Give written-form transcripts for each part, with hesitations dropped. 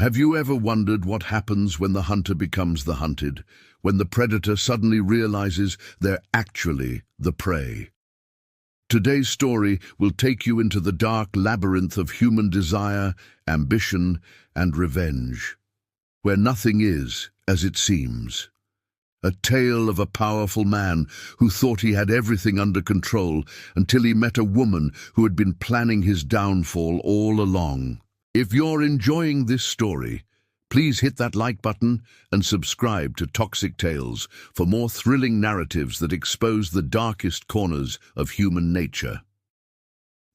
Have you ever wondered what happens when the hunter becomes the hunted, when the predator suddenly realizes they're actually the prey? Today's story will take you into the dark labyrinth of human desire, ambition, and revenge, where nothing is as it seems. A tale of a powerful man who thought he had everything under control until he met a woman who had been planning his downfall all along. If you're enjoying this story, please hit that like button and subscribe to Toxic Tales for more thrilling narratives that expose the darkest corners of human nature.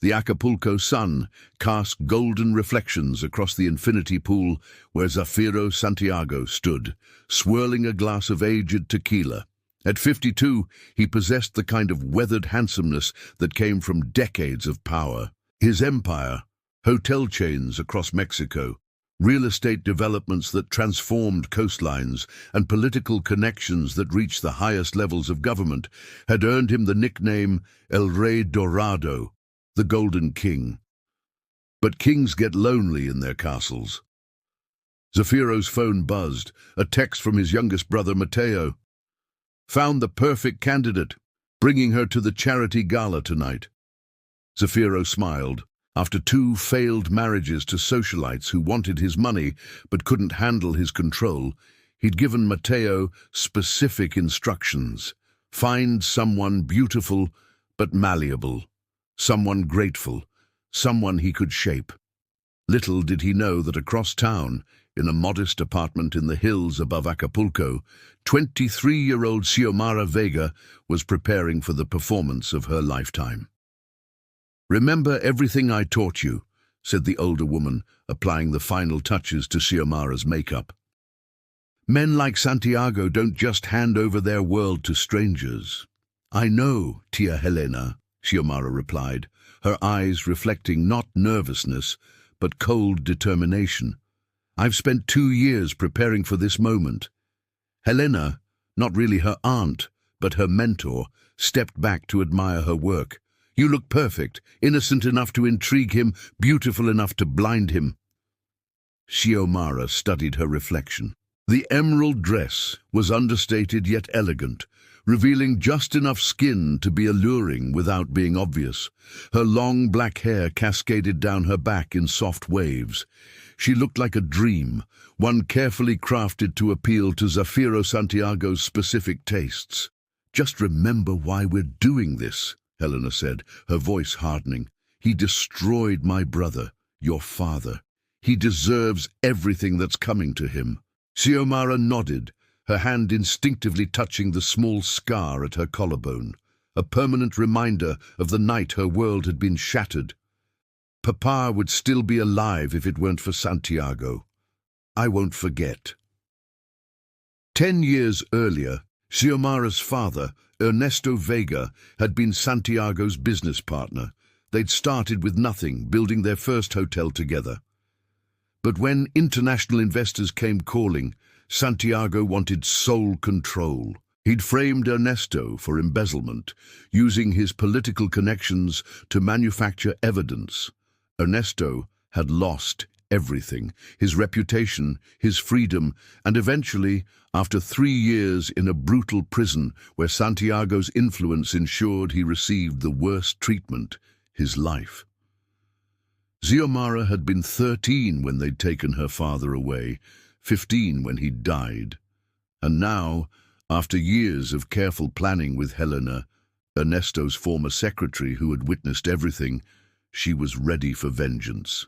The Acapulco sun cast golden reflections across the infinity pool where Zafiro Santiago stood, swirling a glass of aged tequila. At 52, he possessed the kind of weathered handsomeness that came from decades of power. His empire, hotel chains across Mexico, real estate developments that transformed coastlines, and political connections that reached the highest levels of government, had earned him the nickname El Rey Dorado, the Golden King. But kings get lonely in their castles. Zafiro's phone buzzed, a text from his youngest brother Mateo. Found the perfect candidate, bringing her to the charity gala tonight. Zafiro smiled. After 2 failed marriages to socialites who wanted his money but couldn't handle his control, he'd given Mateo specific instructions. Find someone beautiful but malleable, someone grateful, someone he could shape. Little did he know that across town, in a modest apartment in the hills above Acapulco, 23-year-old Xiomara Vega was preparing for the performance of her lifetime. "Remember everything I taught you," said the older woman, applying the final touches to Xiomara's makeup. "Men like Santiago don't just hand over their world to strangers." "I know, Tia Helena," Xiomara replied, her eyes reflecting not nervousness, but cold determination. "I've spent 2 years preparing for this moment." Helena, not really her aunt, but her mentor, stepped back to admire her work. "You look perfect, innocent enough to intrigue him, beautiful enough to blind him." Xiomara studied her reflection. The emerald dress was understated yet elegant, revealing just enough skin to be alluring without being obvious. Her long black hair cascaded down her back in soft waves. She looked like a dream, one carefully crafted to appeal to Zafiro Santiago's specific tastes. "Just remember why we're doing this," Helena said, her voice hardening. "He destroyed my brother, your father. He deserves everything that's coming to him." Xiomara nodded, her hand instinctively touching the small scar at her collarbone, a permanent reminder of the night her world had been shattered. "Papa would still be alive if it weren't for Santiago. I won't forget." 10 years earlier, Xiomara's father, Ernesto Vega, had been Santiago's business partner. They'd started with nothing, building their first hotel together. But when international investors came calling, Santiago wanted sole control. He'd framed Ernesto for embezzlement, using his political connections to manufacture evidence. Ernesto had lost everything: his reputation, his freedom, and eventually, after 3 years in a brutal prison where Santiago's influence ensured he received the worst treatment, his life. Xiomara had been 13 when they'd taken her father away, 15 when he'd died. And now, after years of careful planning with Helena, Ernesto's former secretary who had witnessed everything, she was ready for vengeance.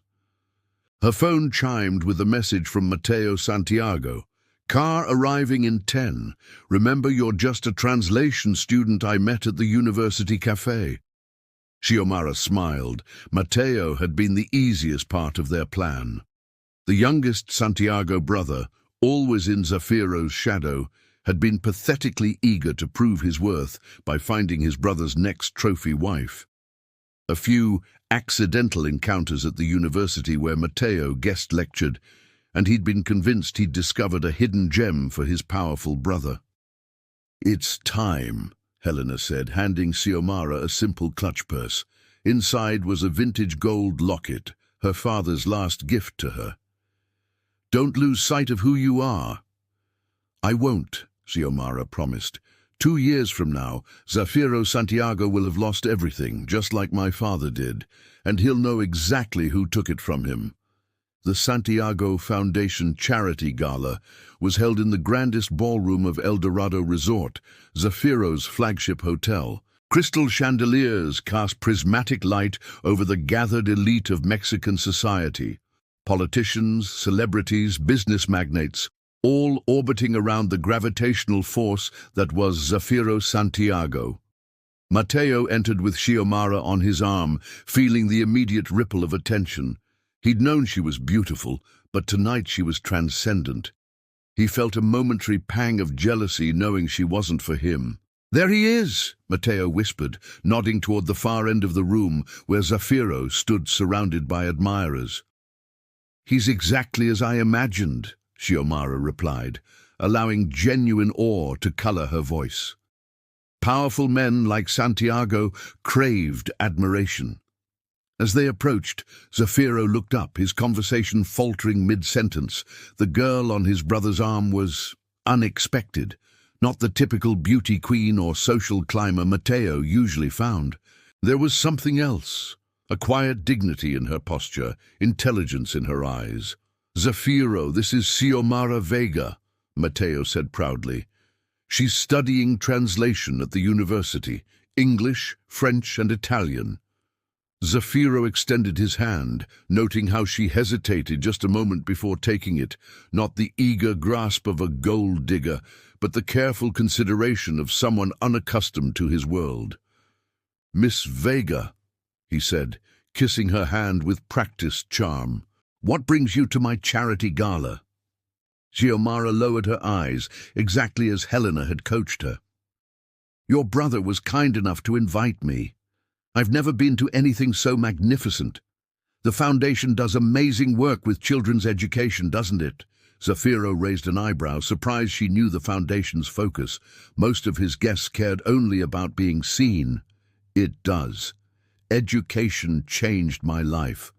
Her phone chimed with a message from Mateo Santiago. "Car arriving in 10. Remember, you're just a translation student I met at the university cafe." Xiomara smiled. Mateo had been the easiest part of their plan. The youngest Santiago brother, always in Zafiro's shadow, had been pathetically eager to prove his worth by finding his brother's next trophy wife. A few accidental encounters at the university where Mateo guest lectured, and he'd been convinced he'd discovered a hidden gem for his powerful brother. "It's time," Helena said, handing Xiomara a simple clutch purse. Inside was a vintage gold locket, her father's last gift to her. Don't lose sight of who you are. I won't, Xiomara promised. 2 years from now, Zafiro Santiago will have lost everything, just like my father did, and he'll know exactly who took it from him. The Santiago Foundation Charity Gala was held in the grandest ballroom of El Dorado Resort, Zafiro's flagship hotel. Crystal chandeliers cast prismatic light over the gathered elite of Mexican society. Politicians, celebrities, business magnates, all orbiting around the gravitational force that was Zafiro Santiago. Mateo entered with Xiomara on his arm, feeling the immediate ripple of attention. He'd known she was beautiful, but tonight she was transcendent. He felt a momentary pang of jealousy knowing she wasn't for him. "There he is," Mateo whispered, nodding toward the far end of the room where Zafiro stood surrounded by admirers. "He's exactly as I imagined," Xiomara replied, allowing genuine awe to color her voice. Powerful men like Santiago craved admiration. As they approached, Zafiro looked up, his conversation faltering mid-sentence. The girl on his brother's arm was unexpected, not the typical beauty queen or social climber Mateo usually found. There was something else, a quiet dignity in her posture, intelligence in her eyes. "Zafiro, this is Xiomara Vega," Mateo said proudly. "She's studying translation at the university, English, French, and Italian." Zafiro extended his hand, noting how she hesitated just a moment before taking it, not the eager grasp of a gold digger, but the careful consideration of someone unaccustomed to his world. "Miss Vega," he said, kissing her hand with practiced charm, "what brings you to my charity gala?" Xiomara lowered her eyes, exactly as Helena had coached her. "Your brother was kind enough to invite me. I've never been to anything so magnificent. The foundation does amazing work with children's education, doesn't it?" Zafiro raised an eyebrow, surprised she knew the foundation's focus. Most of his guests cared only about being seen. "It does. Education changed my life.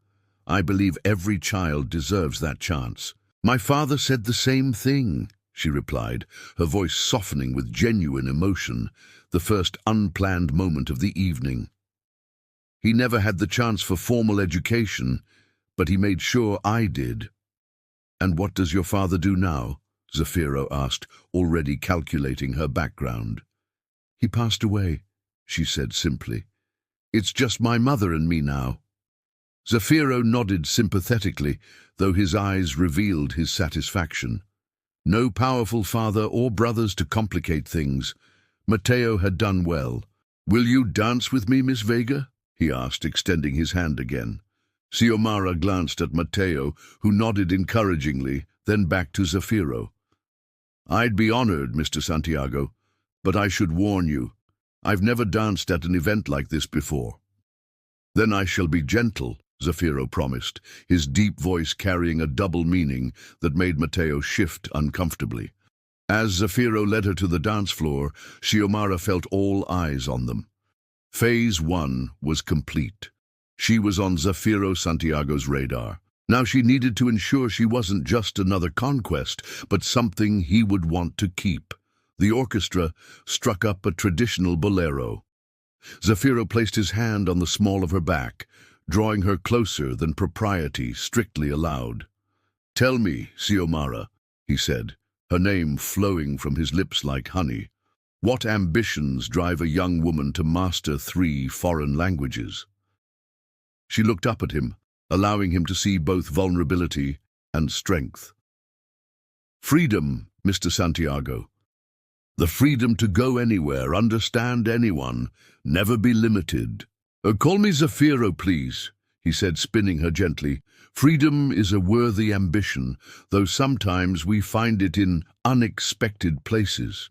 I believe every child deserves that chance." "My father said the same thing," she replied, her voice softening with genuine emotion, the first unplanned moment of the evening. "He never had the chance for formal education, but he made sure I did." "And what does your father do now?" Zafiro asked, already calculating her background. "He passed away," she said simply. "It's just my mother and me now." Zafiro nodded sympathetically, though his eyes revealed his satisfaction. No powerful father or brothers to complicate things. Mateo had done well. "Will you dance with me, Miss Vega?" he asked, extending his hand again. Xiomara glanced at Mateo, who nodded encouragingly, then back to Zafiro. "I'd be honored, Mr. Santiago, but I should warn you. I've never danced at an event like this before." "Then I shall be gentle," Zafiro promised, his deep voice carrying a double meaning that made Mateo shift uncomfortably. As Zafiro led her to the dance floor, Xiomara felt all eyes on them. Phase 1 was complete. She was on Zafiro Santiago's radar. Now she needed to ensure she wasn't just another conquest, but something he would want to keep. The orchestra struck up a traditional bolero. Zafiro placed his hand on the small of her back, drawing her closer than propriety strictly allowed. "Tell me, Xiomara," he said, her name flowing from his lips like honey, "what ambitions drive a young woman to master 3 foreign languages?" She looked up at him, allowing him to see both vulnerability and strength. "Freedom, Mr. Santiago. The freedom to go anywhere, understand anyone, never be limited." "Call me Zafiro, please," he said, spinning her gently. "Freedom is a worthy ambition, though sometimes we find it in unexpected places."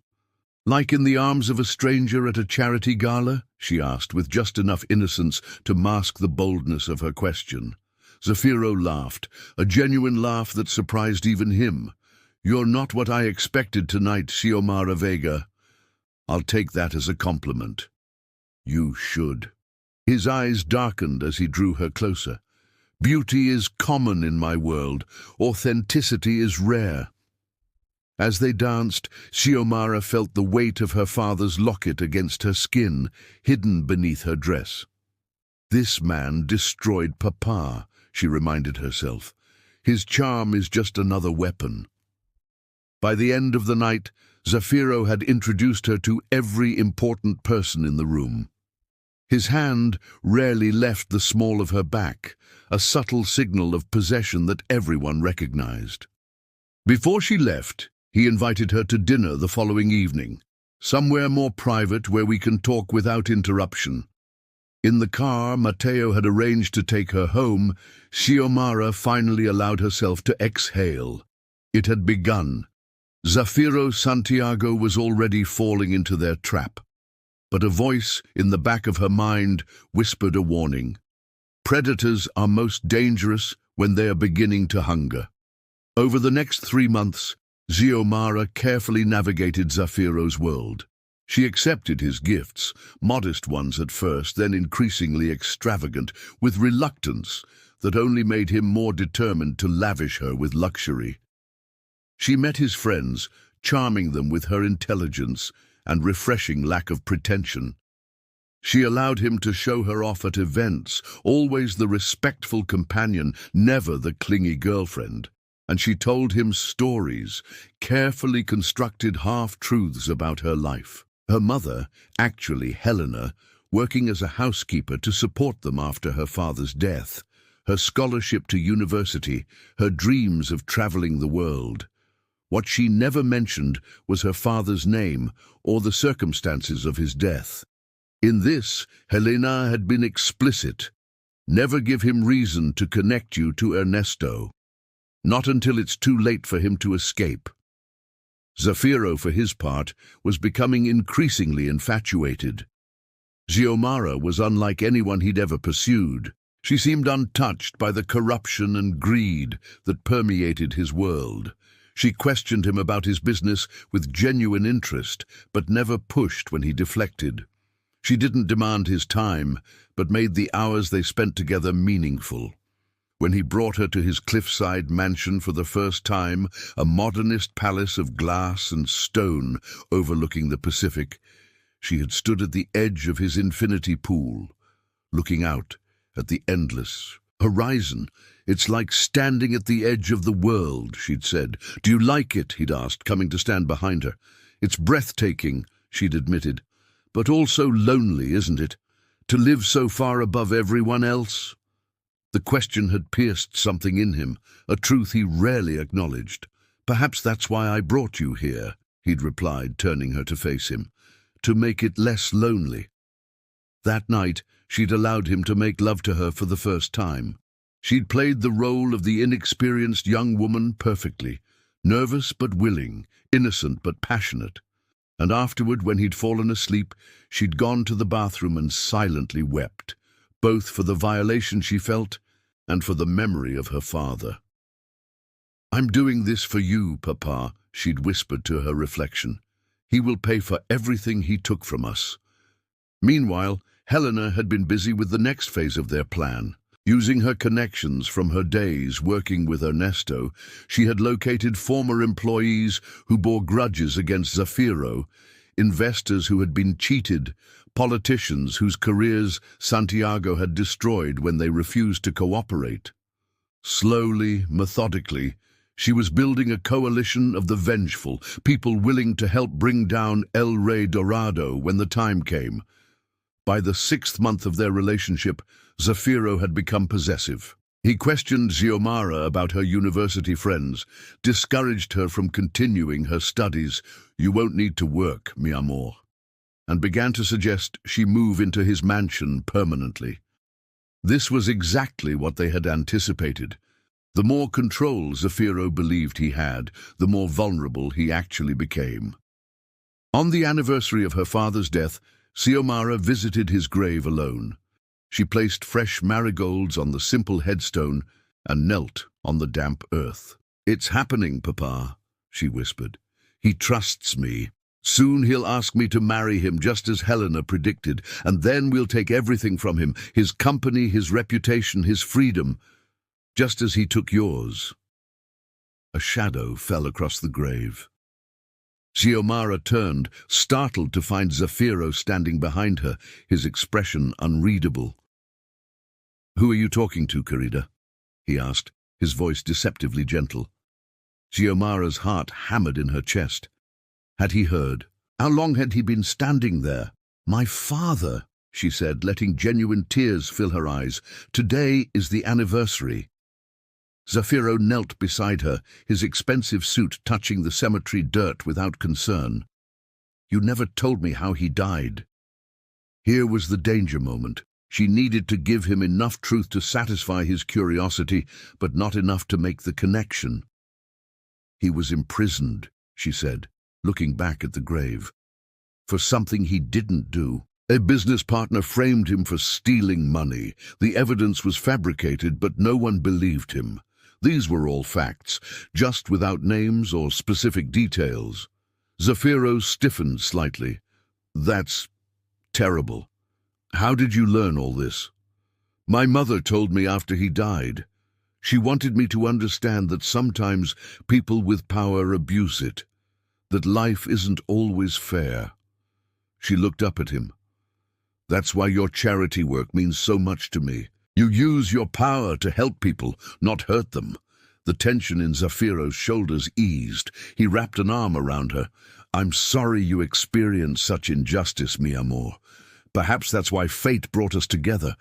"Like in the arms of a stranger at a charity gala?" she asked, with just enough innocence to mask the boldness of her question. Zafiro laughed, a genuine laugh that surprised even him. "You're not what I expected tonight, Xiomara Vega. I'll take that as a compliment." "You should." His eyes darkened as he drew her closer. Beauty is common in my world. Authenticity is rare. As they danced, Xiomara felt the weight of her father's locket against her skin, hidden beneath her dress. This man destroyed Papa, she reminded herself. His charm is just another weapon. By the end of the night, Zafiro had introduced her to every important person in the room. His hand rarely left the small of her back, a subtle signal of possession that everyone recognized. Before she left, he invited her to dinner the following evening, somewhere more private where we can talk without interruption. In the car Matteo had arranged to take her home, Xiomara finally allowed herself to exhale. It had begun. Zafiro Santiago was already falling into their trap. But a voice in the back of her mind whispered a warning. Predators are most dangerous when they are beginning to hunger. Over the next 3 months, Xiomara carefully navigated Zafiro's world. She accepted his gifts, modest ones at first, then increasingly extravagant, with reluctance that only made him more determined to lavish her with luxury. She met his friends, charming them with her intelligence and refreshing lack of pretension. She allowed him to show her off at events, always the respectful companion, never the clingy girlfriend. And she told him stories, carefully constructed half-truths about her life. Her mother, actually Helena, working as a housekeeper to support them after her father's death, her scholarship to university, her dreams of traveling the world. What she never mentioned was her father's name or the circumstances of his death. In this, Helena had been explicit. Never give him reason to connect you to Ernesto. Not until it's too late for him to escape. Zafiro, for his part, was becoming increasingly infatuated. Xiomara was unlike anyone he'd ever pursued. She seemed untouched by the corruption and greed that permeated his world. She questioned him about his business with genuine interest, but never pushed when he deflected. She didn't demand his time, but made the hours they spent together meaningful. When he brought her to his cliffside mansion for the first time, a modernist palace of glass and stone overlooking the Pacific, she had stood at the edge of his infinity pool, looking out at the endless horizon. It's like standing at the edge of the world, she'd said. Do you like it? He'd asked, coming to stand behind her. It's breathtaking, she'd admitted, but also lonely, isn't it? To live so far above everyone else? The question had pierced something in him, a truth he rarely acknowledged. Perhaps that's why I brought you here, he'd replied, turning her to face him, to make it less lonely. That night, she'd allowed him to make love to her for the first time. She'd played the role of the inexperienced young woman perfectly, nervous but willing, innocent but passionate. And afterward, when he'd fallen asleep, she'd gone to the bathroom and silently wept, both for the violation she felt and for the memory of her father. I'm doing this for you, Papa, she'd whispered to her reflection. He will pay for everything he took from us. Meanwhile, Helena had been busy with the next phase of their plan. Using her connections from her days working with Ernesto, she had located former employees who bore grudges against Zafiro, investors who had been cheated, politicians whose careers Santiago had destroyed when they refused to cooperate. Slowly, methodically, she was building a coalition of the vengeful, people willing to help bring down El Rey Dorado when the time came. By the 6th month of their relationship, Zafiro had become possessive. He questioned Xiomara about her university friends, discouraged her from continuing her studies. You won't need to work, mi amor, and began to suggest she move into his mansion permanently. This was exactly what they had anticipated. The more control Zafiro believed he had, the more vulnerable he actually became. On the anniversary of her father's death, Xiomara visited his grave alone. She placed fresh marigolds on the simple headstone and knelt on the damp earth. It's happening, Papa, she whispered. He trusts me. Soon he'll ask me to marry him, just as Helena predicted, and then we'll take everything from him, his company, his reputation, his freedom. just as he took yours." A shadow fell across the grave. Xiomara turned, startled to find Zafiro standing behind her, his expression unreadable. "Who are you talking to, Querida?" he asked, his voice deceptively gentle. Xiomara's heart hammered in her chest. Had he heard? How long had he been standing there? "My father," she said, letting genuine tears fill her eyes. "Today is the anniversary." Zafiro knelt beside her, his expensive suit touching the cemetery dirt without concern. "You never told me how he died." Here was the danger moment. She needed to give him enough truth to satisfy his curiosity, but not enough to make the connection. "He was imprisoned," she said, looking back at the grave, "for something he didn't do. A business partner framed him for stealing money. The evidence was fabricated, but no one believed him. These were all facts, just without names or specific details." Zafiro stiffened slightly. "That's terrible. How did you learn all this?" "My mother told me after he died. She wanted me to understand that sometimes people with power abuse it, that life isn't always fair." She looked up at him. "That's why your charity work means so much to me. You use your power to help people, not hurt them." The tension in Zafiro's shoulders eased. He wrapped an arm around her. "I'm sorry you experienced such injustice, mi amor. Perhaps that's why fate brought us together,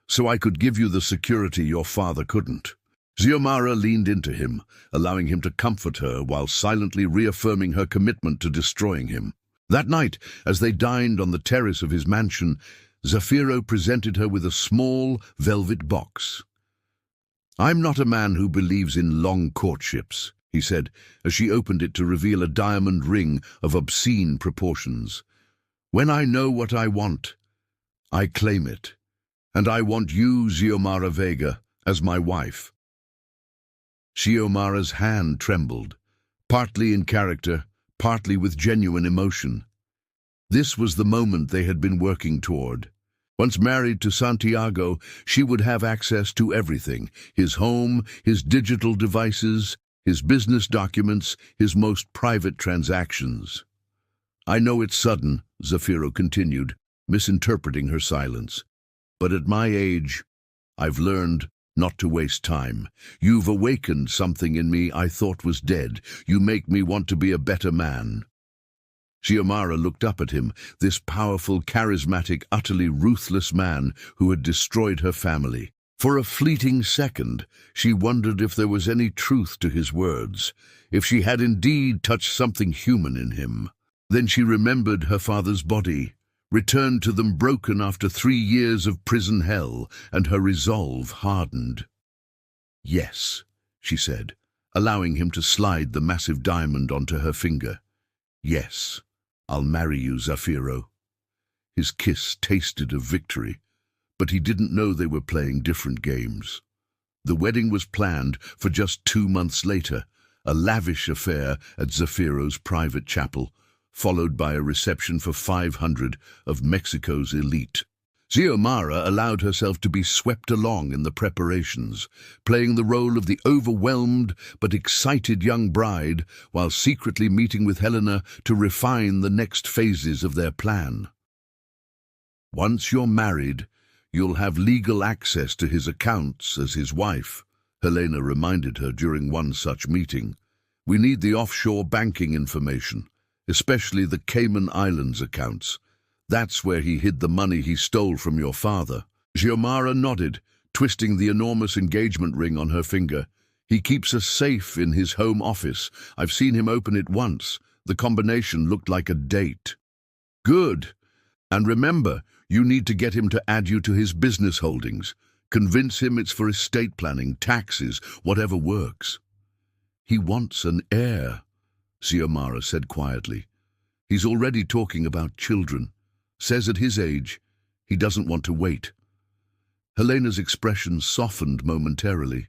so I could give you the security your father couldn't." Xiomara leaned into him, allowing him to comfort her while silently reaffirming her commitment to destroying him. That night, as they dined on the terrace of his mansion, Zafiro presented her with a small velvet box. "I'm not a man who believes in long courtships," he said, as she opened it to reveal a diamond ring of obscene proportions. "When I know what I want, I claim it, and I want you, Xiomara Vega, as my wife." Xiomara's hand trembled, partly in character, partly with genuine emotion. This was the moment they had been working toward. Once married to Santiago, she would have access to everything: his home, his digital devices, his business documents, his most private transactions. "I know it's sudden," Zafiro continued, misinterpreting her silence. "But at my age, I've learned not to waste time. You've awakened something in me I thought was dead. You make me want to be a better man." Xiomara looked up at him, this powerful, charismatic, utterly ruthless man who had destroyed her family. For a fleeting second, she wondered if there was any truth to his words, if she had indeed touched something human in him. Then she remembered her father's body, returned to them broken after 3 years of prison hell, and her resolve hardened. "Yes," she said, allowing him to slide the massive diamond onto her finger. "Yes, I'll marry you, Zafiro." His kiss tasted of victory, but he didn't know they were playing different games. The wedding was planned for just 2 months later, a lavish affair at Zafiro's private chapel, followed by a reception for 500 of Mexico's elite. Xiomara allowed herself to be swept along in the preparations, playing the role of the overwhelmed but excited young bride while secretly meeting with Helena to refine the next phases of their plan. "Once you're married, you'll have legal access to his accounts as his wife," Helena reminded her during one such meeting. "We need the offshore banking information, especially the Cayman Islands accounts. That's where he hid the money he stole from your father." Xiomara nodded, twisting the enormous engagement ring on her finger. "He keeps a safe in his home office. I've seen him open it once. The combination looked like a date." "Good. And remember, you need to get him to add you to his business holdings. Convince him it's for estate planning, taxes, whatever works." "He wants an heir," Xiomara said quietly. "He's already talking about children. Says at his age, he doesn't want to wait." Helena's expression softened momentarily.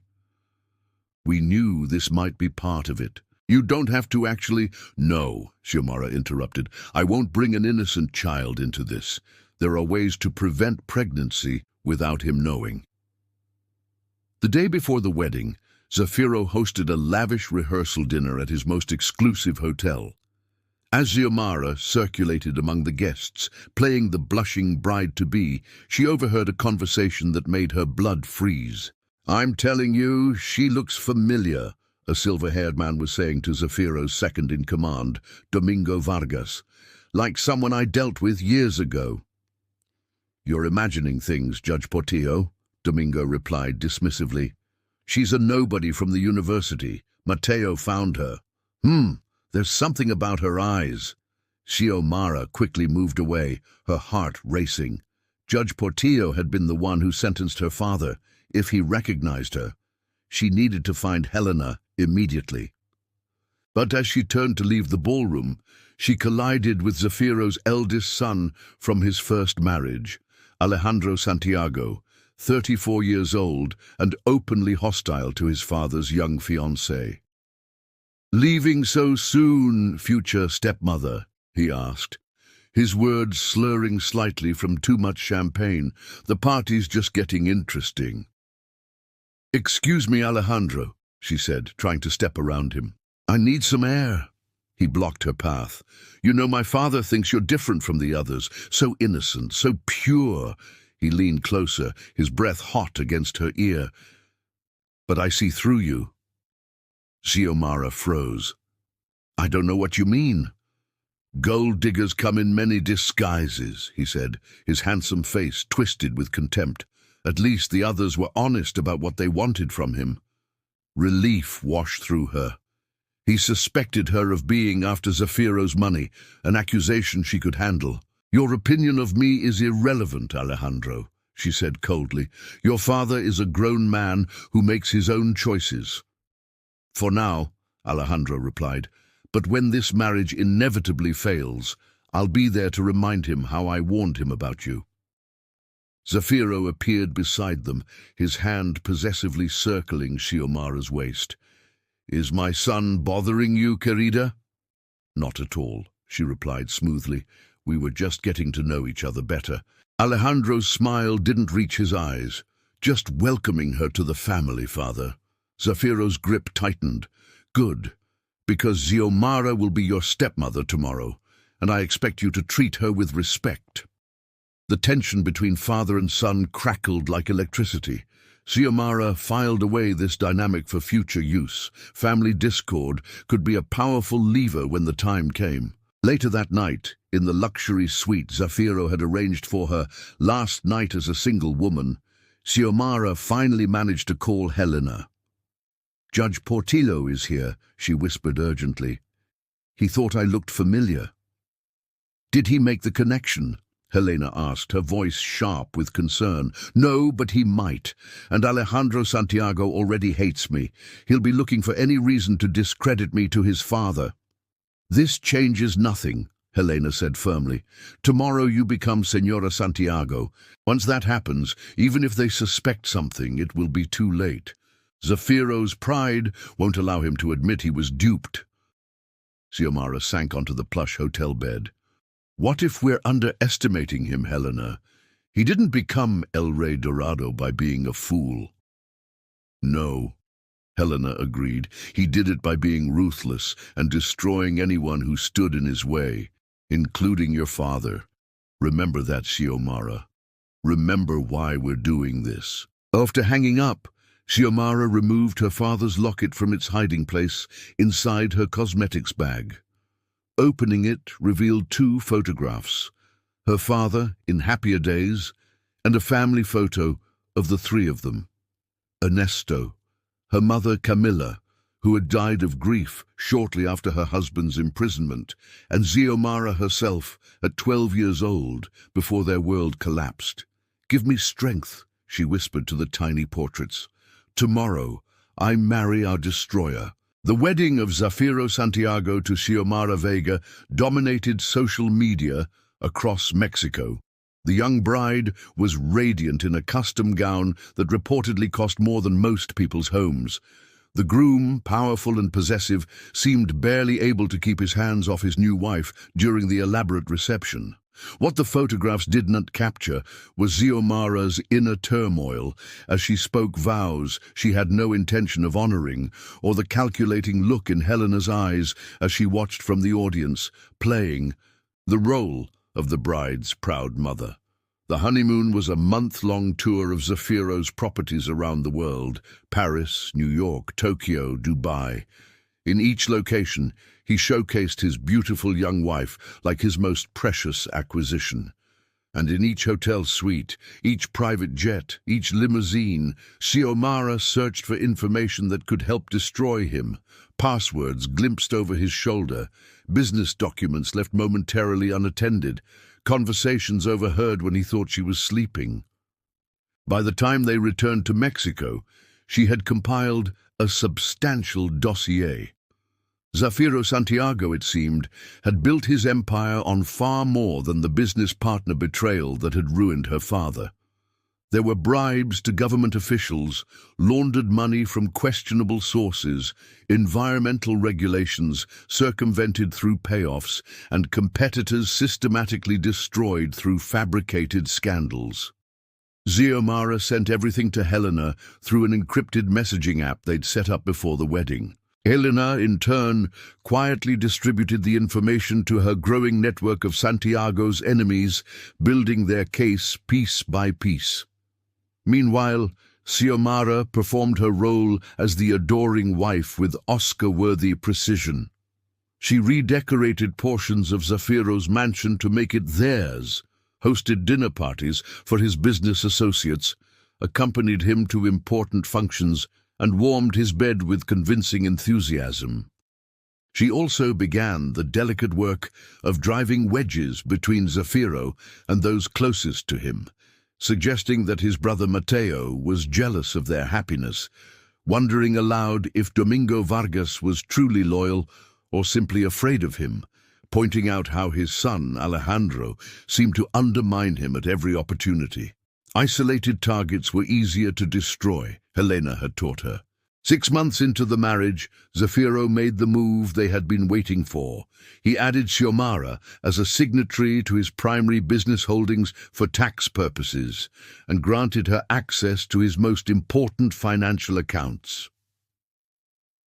"We knew this might be part of it. You don't have to actually—" "No," Xiomara interrupted. "I won't bring an innocent child into this. There are ways to prevent pregnancy without him knowing." The day before the wedding, Zafiro hosted a lavish rehearsal dinner at his most exclusive hotel. As Xiomara circulated among the guests, playing the blushing bride-to-be, she overheard a conversation that made her blood freeze. "I'm telling you, she looks familiar," a silver-haired man was saying to Zafiro's second-in-command, Domingo Vargas, "like someone I dealt with years ago." "You're imagining things, Judge Portillo," Domingo replied dismissively. "She's a nobody from the university. Mateo found her." There's something about her eyes." Xiomara quickly moved away, her heart racing. Judge Portillo had been the one who sentenced her father, if he recognized her. She needed to find Helena immediately. But as she turned to leave the ballroom, she collided with Zafiro's eldest son from his first marriage, Alejandro Santiago, 34 years old and openly hostile to his father's young fiancée. "Leaving so soon, future stepmother?" he asked, his words slurring slightly from too much champagne. "The party's just getting interesting." "Excuse me, Alejandro," she said, trying to step around him. "I need some air." He blocked her path. "You know, my father thinks you're different from the others, so innocent, so pure." He leaned closer, his breath hot against her ear. "But I see through you." Xiomara froze. "I don't know what you mean." "Gold diggers come in many disguises," he said, his handsome face twisted with contempt. At least the others were honest about what they wanted from him. Relief washed through her. He suspected her of being after Zafiro's money, an accusation she could handle. "Your opinion of me is irrelevant, Alejandro," she said coldly. "Your father is a grown man who makes his own choices." "For now," Alejandro replied, "but when this marriage inevitably fails, I'll be there to remind him how I warned him about you." Zafiro appeared beside them, his hand possessively circling Xiomara's waist. "Is my son bothering you, querida?" "Not at all," she replied smoothly. "We were just getting to know each other better." Alejandro's smile didn't reach his eyes. "Just welcoming her to the family, father." Zafiro's grip tightened. "Good, because Xiomara will be your stepmother tomorrow, and I expect you to treat her with respect." The tension between father and son crackled like electricity. Xiomara filed away this dynamic for future use. Family discord could be a powerful lever when the time came. Later that night, in the luxury suite Zafiro had arranged for her last night as a single woman, Xiomara finally managed to call Helena. "Judge Portillo is here," she whispered urgently. "He thought I looked familiar." "Did he make the connection?" Helena asked, her voice sharp with concern. "No, but he might, and Alejandro Santiago already hates me. He'll be looking for any reason to discredit me to his father." "This changes nothing," Helena said firmly. "Tomorrow you become Señora Santiago. Once that happens, even if they suspect something, it will be too late. Zafiro's pride won't allow him to admit he was duped." Xiomara sank onto the plush hotel bed. "What if we're underestimating him, Helena? He didn't become El Rey Dorado by being a fool." "No," Helena agreed. "He did it by being ruthless and destroying anyone who stood in his way, including your father. Remember that, Xiomara. Remember why we're doing this." After hanging up, Xiomara removed her father's locket from its hiding place inside her cosmetics bag. Opening it revealed 2 photographs, her father in happier days, and a family photo of the 3 of them. Ernesto, her mother Camilla, who had died of grief shortly after her husband's imprisonment, and Xiomara herself at 12 years old before their world collapsed. "Give me strength," she whispered to the tiny portraits. "Tomorrow, I marry our destroyer." The wedding of Zafiro Santiago to Xiomara Vega dominated social media across Mexico. The young bride was radiant in a custom gown that reportedly cost more than most people's homes. The groom, powerful and possessive, seemed barely able to keep his hands off his new wife during the elaborate reception. What the photographs did not capture was Xiomara's inner turmoil as she spoke vows she had no intention of honoring, or the calculating look in Helena's eyes as she watched from the audience, playing the role of the bride's proud mother. The honeymoon was a month-long tour of Zafiro's properties around the world: Paris, New York, Tokyo, Dubai. In each location, he showcased his beautiful young wife like his most precious acquisition. And in each hotel suite, each private jet, each limousine, Xiomara searched for information that could help destroy him. Passwords glimpsed over his shoulder, business documents left momentarily unattended, conversations overheard when he thought she was sleeping. By the time they returned to Mexico, she had compiled a substantial dossier. Zafiro Santiago, it seemed, had built his empire on far more than the business partner betrayal that had ruined her father. There were bribes to government officials, laundered money from questionable sources, environmental regulations circumvented through payoffs, and competitors systematically destroyed through fabricated scandals. Xiomara sent everything to Helena through an encrypted messaging app they'd set up before the wedding. Helena, in turn, quietly distributed the information to her growing network of Santiago's enemies, building their case piece by piece. Meanwhile, Xiomara performed her role as the adoring wife with Oscar-worthy precision. She redecorated portions of Zafiro's mansion to make it theirs, hosted dinner parties for his business associates, accompanied him to important functions, and warmed his bed with convincing enthusiasm. She also began the delicate work of driving wedges between Zafiro and those closest to him, suggesting that his brother Mateo was jealous of their happiness, wondering aloud if Domingo Vargas was truly loyal or simply afraid of him, pointing out how his son, Alejandro, seemed to undermine him at every opportunity. Isolated targets were easier to destroy, Helena had taught her. 6 months into the marriage, Zafiro made the move they had been waiting for. He added Xiomara as a signatory to his primary business holdings for tax purposes, and granted her access to his most important financial accounts.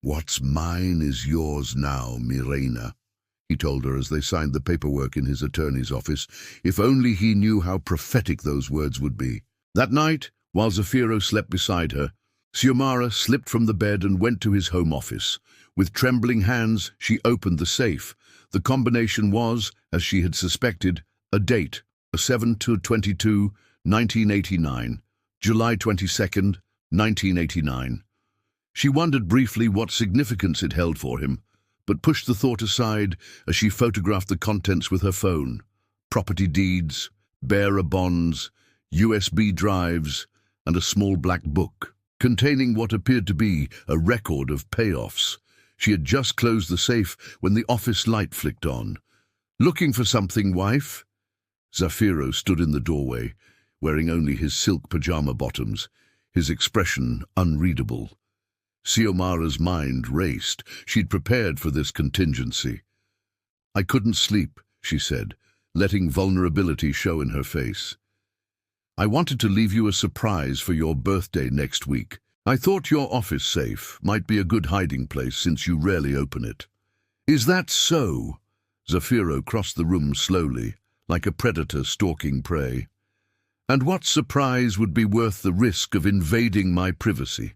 "What's mine is yours now, Mirena," he told her as they signed the paperwork in his attorney's office. If only he knew how prophetic those words would be. That night, while Zafiro slept beside her, Xiomara slipped from the bed and went to his home office. With trembling hands, she opened the safe. The combination was, as she had suspected, a date, a 7/22, 1989, July 22nd, 1989. She wondered briefly what significance it held for him, but pushed the thought aside as she photographed the contents with her phone. Property deeds, bearer bonds, USB drives, and a small black book containing what appeared to be a record of payoffs. She had just closed the safe when the office light flicked on. "Looking for something, wife?" Zafiro stood in the doorway, wearing only his silk pajama bottoms, his expression unreadable. Xiomara's mind raced. She'd prepared for this contingency. "I couldn't sleep," she said, letting vulnerability show in her face. "I wanted to leave you a surprise for your birthday next week. I thought your office safe might be a good hiding place since you rarely open it." "Is that so?" Zafiro crossed the room slowly, like a predator stalking prey. "And what surprise would be worth the risk of invading my privacy?"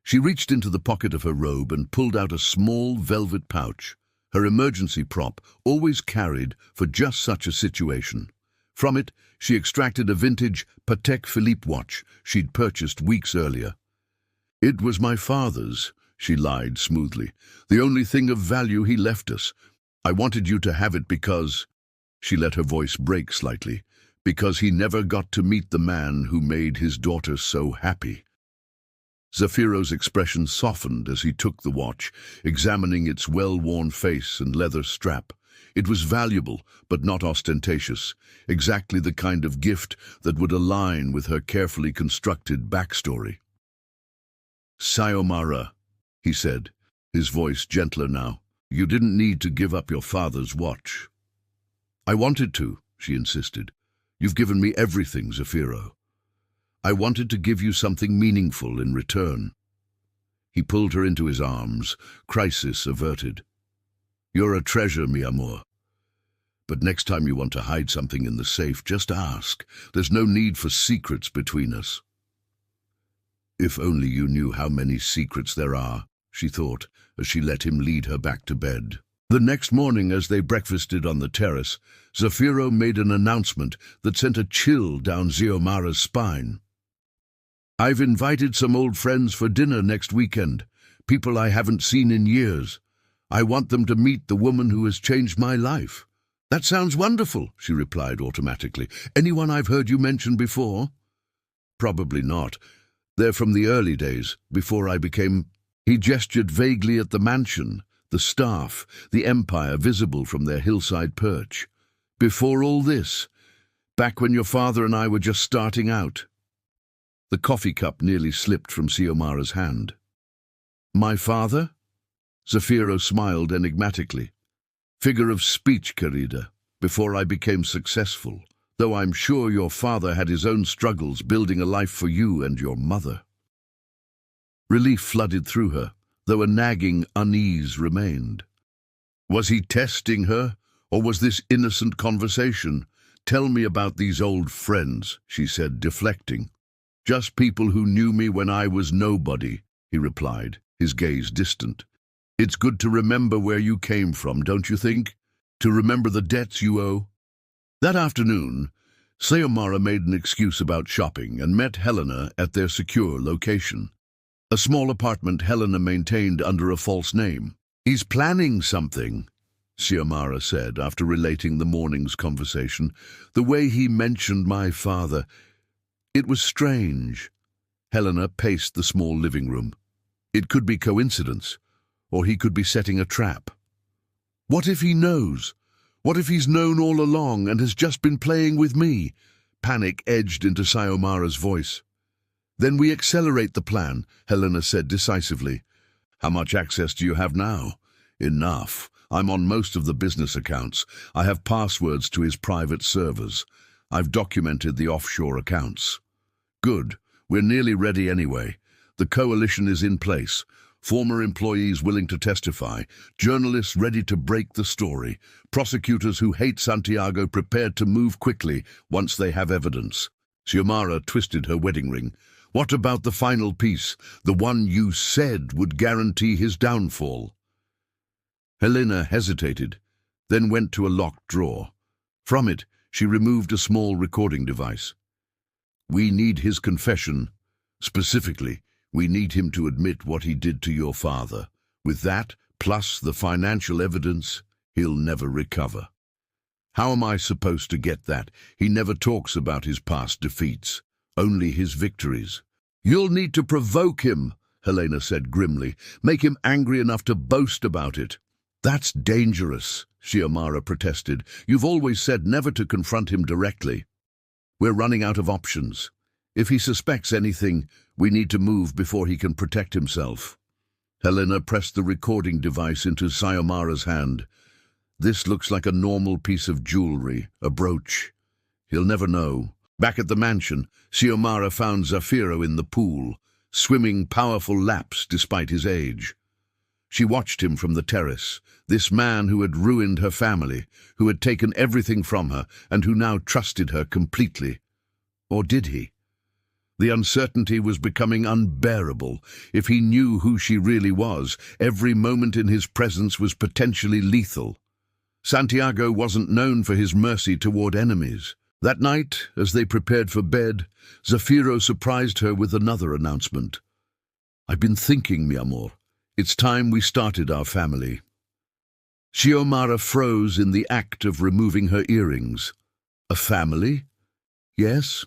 She reached into the pocket of her robe and pulled out a small velvet pouch, her emergency prop always carried for just such a situation. From it, she extracted a vintage Patek Philippe watch she'd purchased weeks earlier. "It was my father's," she lied smoothly. "The only thing of value he left us. I wanted you to have it because—" She let her voice break slightly. "Because he never got to meet the man who made his daughter so happy." Zafiro's expression softened as he took the watch, examining its well-worn face and leather strap. It was valuable, but not ostentatious, exactly the kind of gift that would align with her carefully constructed backstory. "Xiomara," he said, his voice gentler now, "you didn't need to give up your father's watch." "I wanted to," she insisted. You've given me everything, Zafiro. I wanted to give you something meaningful in return. He pulled her into his arms, crisis averted. You're a treasure, mi amor. But next time you want to hide something in the safe, just ask. There's no need for secrets between us. If only you knew how many secrets there are, she thought, as she let him lead her back to bed. The next morning, as they breakfasted on the terrace, Zafiro made an announcement that sent a chill down Xiomara's spine. I've invited some old friends for dinner next weekend, people I haven't seen in years. I want them to meet the woman who has changed my life. That sounds wonderful, she replied automatically. Anyone I've heard you mention before? Probably not. They're from the early days, before I became... He gestured vaguely at the mansion, the staff, the empire visible from their hillside perch. Before all this, back when your father and I were just starting out. The coffee cup nearly slipped from Xiomara's hand. My father? Zafiro smiled enigmatically. Figure of speech, querida, before I became successful, though I'm sure your father had his own struggles building a life for you and your mother. Relief flooded through her, though a nagging unease remained. Was he testing her, or was this innocent conversation? Tell me about these old friends, she said, deflecting. Just people who knew me when I was nobody, he replied, his gaze distant. It's good to remember where you came from, don't you think? To remember the debts you owe? That afternoon, Xiomara made an excuse about shopping and met Helena at their secure location. A small apartment Helena maintained under a false name. He's planning something, Xiomara said after relating the morning's conversation. The way he mentioned my father, it was strange. Helena paced the small living room. It could be coincidence, or he could be setting a trap. What if he knows? What if he's known all along and has just been playing with me? Panic edged into Xiomara's voice. Then we accelerate the plan, Helena said decisively. How much access do you have now? Enough. I'm on most of the business accounts. I have passwords to his private servers. I've documented the offshore accounts. Good. We're nearly ready anyway. The coalition is in place. Former employees willing to testify, journalists ready to break the story, prosecutors who hate Santiago prepared to move quickly once they have evidence. Xiomara twisted her wedding ring. What about the final piece, the one you said would guarantee his downfall? Helena hesitated, then went to a locked drawer. From it, she removed a small recording device. We need his confession. Specifically, we need him to admit what he did to your father. With that, plus the financial evidence, he'll never recover. How am I supposed to get that? He never talks about his past defeats, only his victories. You'll need to provoke him, Helena said grimly. Make him angry enough to boast about it. That's dangerous, Xiomara protested. You've always said never to confront him directly. We're running out of options. If he suspects anything, we need to move before he can protect himself. Helena pressed the recording device into Xiomara's hand. This looks like a normal piece of jewelry, a brooch. He'll never know. Back at the mansion, Xiomara found Zafiro in the pool, swimming powerful laps despite his age. She watched him from the terrace, this man who had ruined her family, who had taken everything from her, and who now trusted her completely. Or did he? The uncertainty was becoming unbearable. If he knew who she really was, every moment in his presence was potentially lethal. Santiago wasn't known for his mercy toward enemies. That night, as they prepared for bed, Zafiro surprised her with another announcement. I've been thinking, mi amor. It's time we started our family. Xiomara froze in the act of removing her earrings. A family? Yes.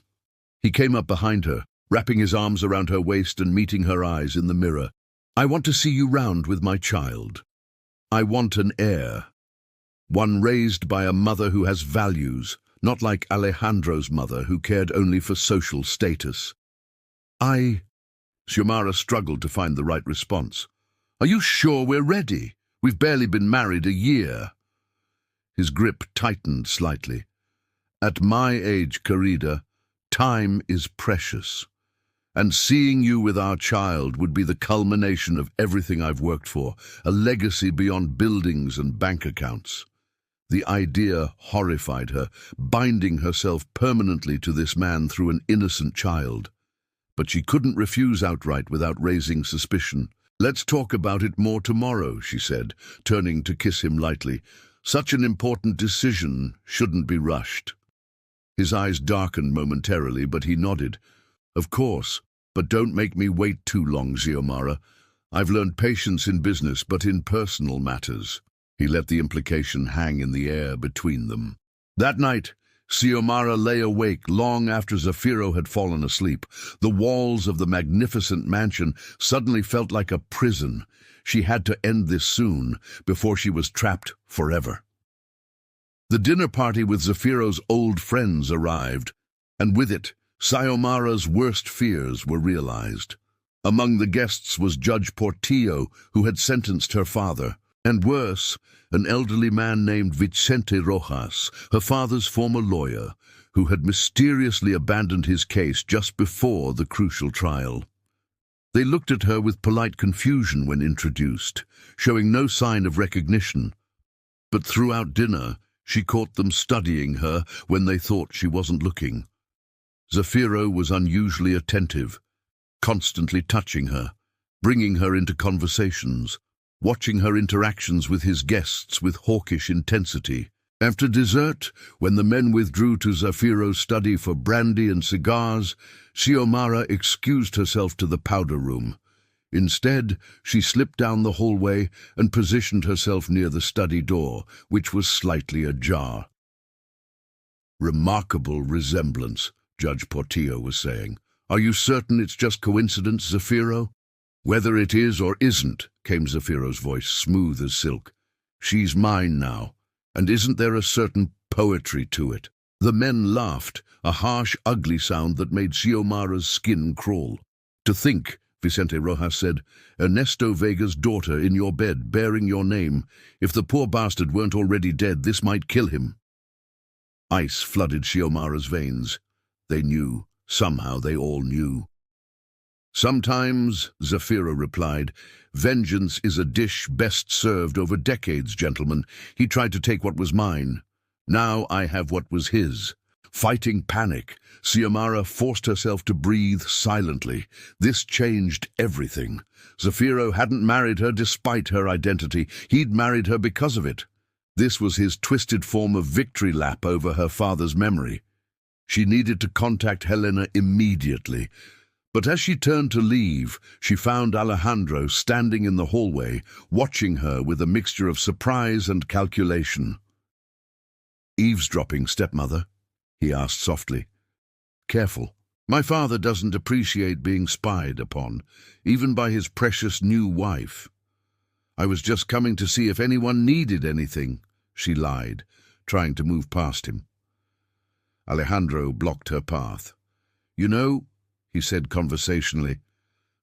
He came up behind her, wrapping his arms around her waist and meeting her eyes in the mirror. I want to see you round with my child. I want an heir. One raised by a mother who has values, not like Alejandro's mother who cared only for social status. Xiomara struggled to find the right response. Are you sure we're ready? We've barely been married a year. His grip tightened slightly. At my age, querida, time is precious. And seeing you with our child would be the culmination of everything I've worked for, a legacy beyond buildings and bank accounts. The idea horrified her, binding herself permanently to this man through an innocent child. But she couldn't refuse outright without raising suspicion. "Let's talk about it more tomorrow," she said, turning to kiss him lightly. "Such an important decision shouldn't be rushed." His eyes darkened momentarily, but he nodded. "Of course, but don't make me wait too long, Xiomara. I've learned patience in business, but in personal matters." He let the implication hang in the air between them. That night, Xiomara lay awake long after Zafiro had fallen asleep. The walls of the magnificent mansion suddenly felt like a prison. She had to end this soon, before she was trapped forever. The dinner party with Zafiro's old friends arrived, and with it, Xiomara's worst fears were realized. Among the guests was Judge Portillo, who had sentenced her father, and worse, an elderly man named Vicente Rojas, her father's former lawyer, who had mysteriously abandoned his case just before the crucial trial. They looked at her with polite confusion when introduced, showing no sign of recognition. But throughout dinner, she caught them studying her when they thought she wasn't looking. Zafiro was unusually attentive, constantly touching her, bringing her into conversations, watching her interactions with his guests with hawkish intensity. After dessert, when the men withdrew to Zafiro's study for brandy and cigars, Xiomara excused herself to the powder room. Instead, she slipped down the hallway and positioned herself near the study door, which was slightly ajar. "Remarkable resemblance," Judge Portillo was saying. "Are you certain it's just coincidence, Zafiro?" "Whether it is or isn't," came Zafiro's voice, smooth as silk, "she's mine now, and isn't there a certain poetry to it?" The men laughed, a harsh, ugly sound that made Xiomara's skin crawl. "To think," Vicente Rojas said, "Ernesto Vega's daughter in your bed, bearing your name. If the poor bastard weren't already dead, this might kill him." Ice flooded Xiomara's veins. They knew. Somehow they all knew. "Sometimes," Zafiro replied, "vengeance is a dish best served over decades, gentlemen. He tried to take what was mine. Now I have what was his." Fighting panic, Xiomara forced herself to breathe silently. This changed everything. Zafiro hadn't married her despite her identity. He'd married her because of it. This was his twisted form of victory lap over her father's memory. She needed to contact Helena immediately. But as she turned to leave, she found Alejandro standing in the hallway, watching her with a mixture of surprise and calculation. "Eavesdropping, stepmother?" he asked softly. "Careful. My father doesn't appreciate being spied upon, even by his precious new wife." "I was just coming to see if anyone needed anything," she lied, trying to move past him. Alejandro blocked her path. "You know," he said conversationally,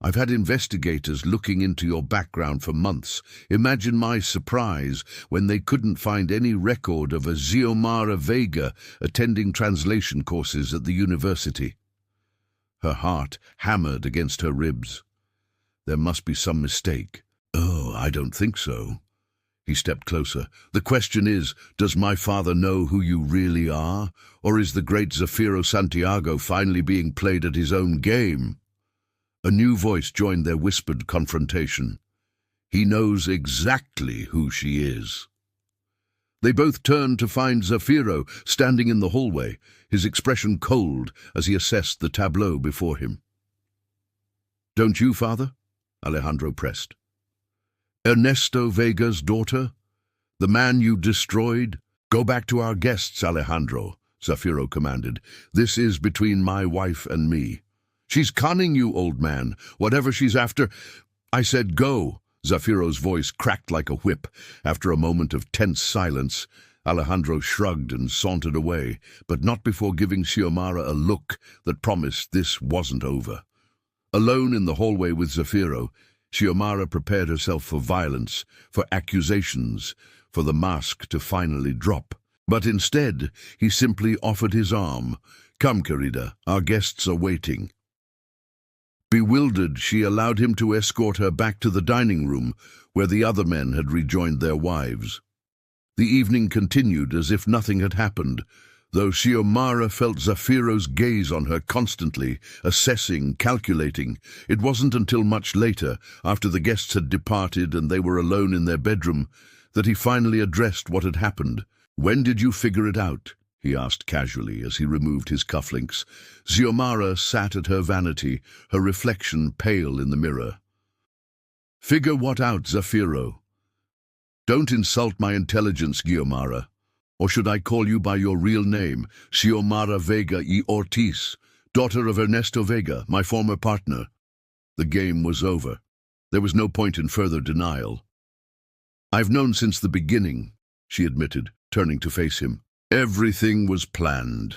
"I've had investigators looking into your background for months. Imagine my surprise when they couldn't find any record of a Xiomara Vega attending translation courses at the university." Her heart hammered against her ribs. There must be some mistake. "Oh, I don't think so." He stepped closer. "The question is, does my father know who you really are? Or is the great Zafiro Santiago finally being played at his own game?" A new voice joined their whispered confrontation. "He knows exactly who she is." They both turned to find Zafiro standing in the hallway, his expression cold as he assessed the tableau before him. "Don't you, father?" Alejandro pressed. "Ernesto Vega's daughter? The man you destroyed? Go back to our guests, Alejandro," Zafiro commanded. "This is between my wife and me." "She's conning you, old man. Whatever she's after—" "I said go." Zafiro's voice cracked like a whip. After a moment of tense silence, Alejandro shrugged and sauntered away, but not before giving Xiomara a look that promised this wasn't over. Alone in the hallway with Zafiro, Xiomara prepared herself for violence, for accusations, for the mask to finally drop. But instead, he simply offered his arm. "Come, querida, our guests are waiting." Bewildered, she allowed him to escort her back to the dining room, where the other men had rejoined their wives. The evening continued as if nothing had happened, though Xiomara felt Zafiro's gaze on her constantly, assessing, calculating. It wasn't until much later, after the guests had departed and they were alone in their bedroom, that he finally addressed what had happened. "When did you figure it out?" he asked casually as he removed his cufflinks. Xiomara sat at her vanity, her reflection pale in the mirror. "Figure what out, Zafiro? Don't insult my intelligence, Xiomara. Or should I call you by your real name, Xiomara Vega y Ortiz, daughter of Ernesto Vega, my former partner?" The game was over. There was no point in further denial. "I've known since the beginning," she admitted, turning to face him. "Everything was planned.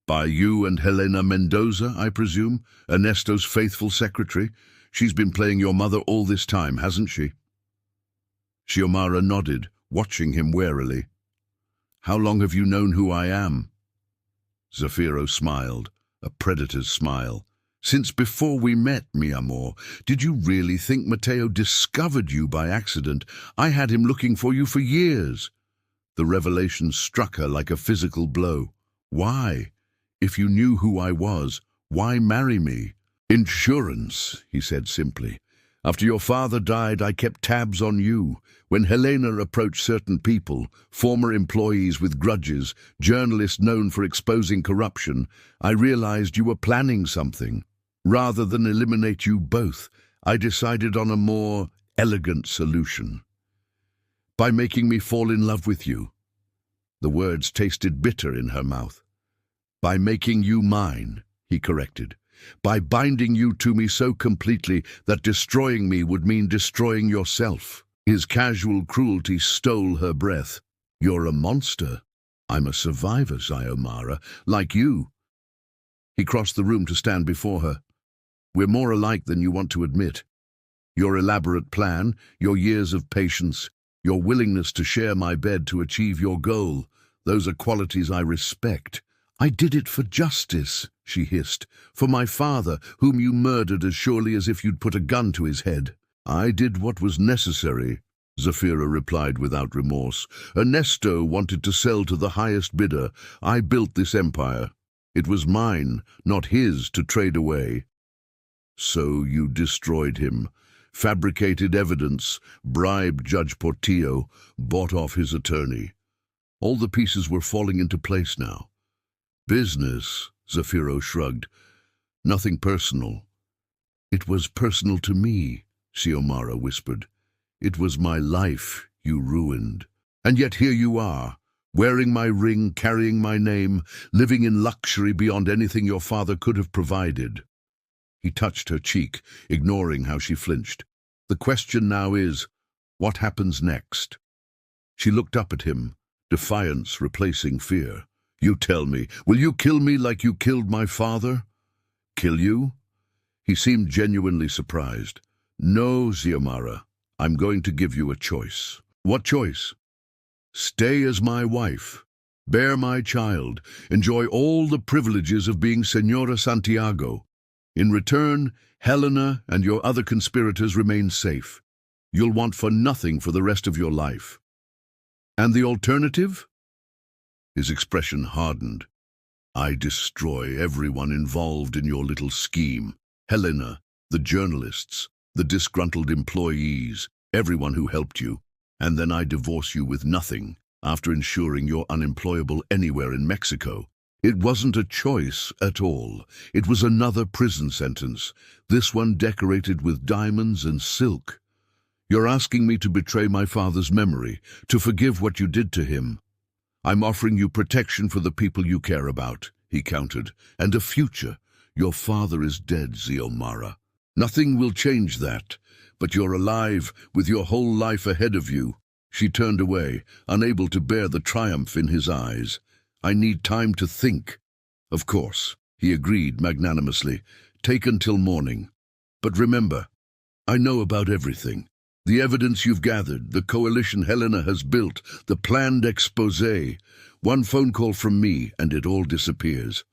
By you and Helena Mendoza, I presume, Ernesto's faithful secretary. She's been playing your mother all this time, hasn't she?" Xiomara nodded, watching him warily. "How long have you known who I am?" Zafiro smiled, a predator's smile. "Since before we met, mi amor. Did you really think Mateo discovered you by accident? I had him looking for you for years." The revelation struck her like a physical blow. "Why? If you knew who I was, why marry me?" "Insurance," he said simply. "After your father died, I kept tabs on you. When Helena approached certain people, former employees with grudges, journalists known for exposing corruption, I realized you were planning something. Rather than eliminate you both, I decided on a more elegant solution. By making me fall in love with you." The words tasted bitter in her mouth. "By making you mine," he corrected. "By binding you to me so completely that destroying me would mean destroying yourself." His casual cruelty stole her breath. "You're a monster. I'm a survivor, Xiomara, like you." He crossed the room to stand before her. "We're more alike than you want to admit. Your elaborate plan, your years of patience, your willingness to share my bed to achieve your goal, those are qualities I respect." "I did it for justice," she hissed. "For my father, whom you murdered as surely as if you'd put a gun to his head." "I did what was necessary," Zafiro replied without remorse. "Ernesto wanted to sell to the highest bidder. I built this empire. It was mine, not his, to trade away." "So you destroyed him, fabricated evidence, bribed Judge Portillo, bought off his attorney. All the pieces were falling into place now." "Business," Zafiro shrugged. "Nothing personal." "It was personal to me," Xiomara whispered. "It was my life you ruined. And yet here you are, wearing my ring, carrying my name, living in luxury beyond anything your father could have provided." He touched her cheek, ignoring how she flinched. "The question now is, what happens next?" She looked up at him, defiance replacing fear. "You tell me, will you kill me like you killed my father?" "Kill you?" He seemed genuinely surprised. "No, Xiomara, I'm going to give you a choice." "What choice?" "Stay as my wife, bear my child, enjoy all the privileges of being Senora Santiago. In return, Helena and your other conspirators remain safe. You'll want for nothing for the rest of your life." "And the alternative?" His expression hardened. "I destroy everyone involved in your little scheme. Helena, the journalists, the disgruntled employees, everyone who helped you. And then I divorce you with nothing, after ensuring you're unemployable anywhere in Mexico." It wasn't a choice at all. It was another prison sentence, this one decorated with diamonds and silk. "You're asking me to betray my father's memory, to forgive what you did to him. I'm offering you protection for the people you care about," he countered, "and a future. Your father is dead, Xiomara. Nothing will change that, but you're alive, with your whole life ahead of you." She turned away, unable to bear the triumph in his eyes. "I need time to think." "Of course," he agreed magnanimously. "Take until morning. But remember, I know about everything. The evidence you've gathered, the coalition Helena has built, the planned exposé. One phone call from me, and it all disappears."